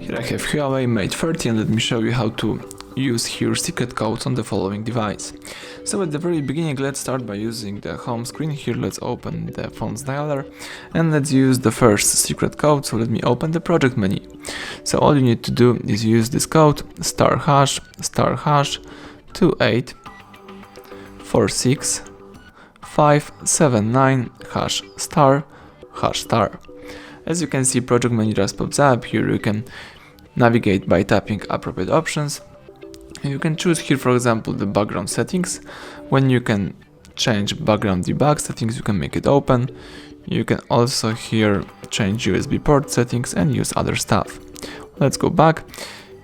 Here I have HUAWEI Mate 30 and let me show you how to use here secret codes on the following device. So at the very beginning, let's start by using the home screen. Here let's open the phone's dialer and let's use the first secret code. So let me open the project menu. So all you need to do is use this code *2846579579#*#*. As you can see, project menu just pops up. Here you can navigate by tapping appropriate options. You can choose here, for example, the background settings. When you can change background debug settings, you can make it open. You can also here change USB port settings and use other stuff. Let's go back.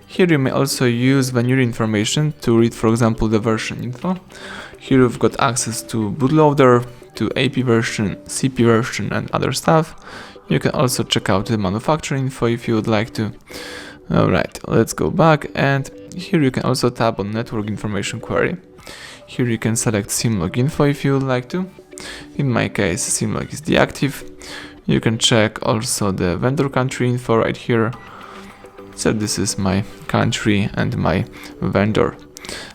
Here you may also use vanilla information to read, for example, the version info. Here you've got access to bootloader, to AP version, CP version and other stuff. You can also check out the manufacturer info if you would like to. Alright, let's go back, and here you can also tap on network information query. Here you can select SIM-log info if you would like to. In my case, SIM-log is deactive. You can check also the vendor country info right here. So this is my country and my vendor.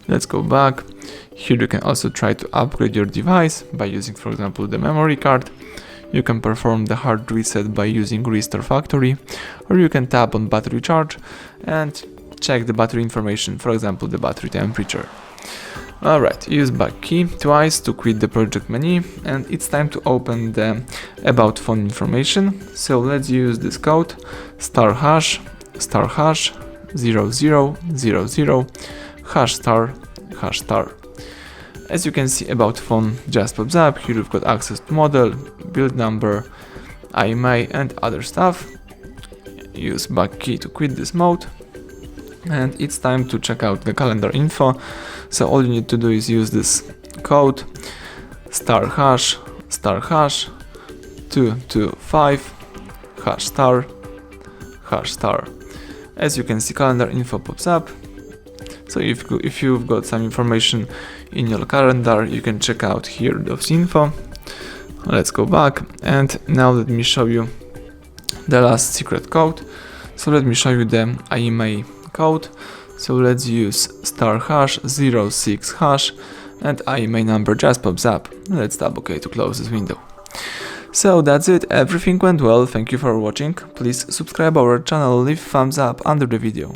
Let's go back. Here you can also try to upgrade your device by using, for example, the memory card. You can perform the hard reset by using Restore Factory, or you can tap on battery charge and check the battery information, for example, the battery temperature. Alright, use back key twice to quit the project menu, and it's time to open the about phone information. So let's use this code *#0000#*#*. As you can see, about phone just pops up. Here you've got access to model, build number, IMEI and other stuff. Use back key to quit this mode. And it's time to check out the calendar info. So all you need to do is use this code *#225#*#. As you can see, calendar info pops up. So if you've got some information in your calendar, you can check out here those info. Let's go back, and now let me show you the last secret code. So let me show you the IMEI code. So let's use *#06# and IMEI number just pops up. Let's tap OK to close this window. So that's it, everything went well. Thank you for watching. Please subscribe our channel, leave thumbs up under the video.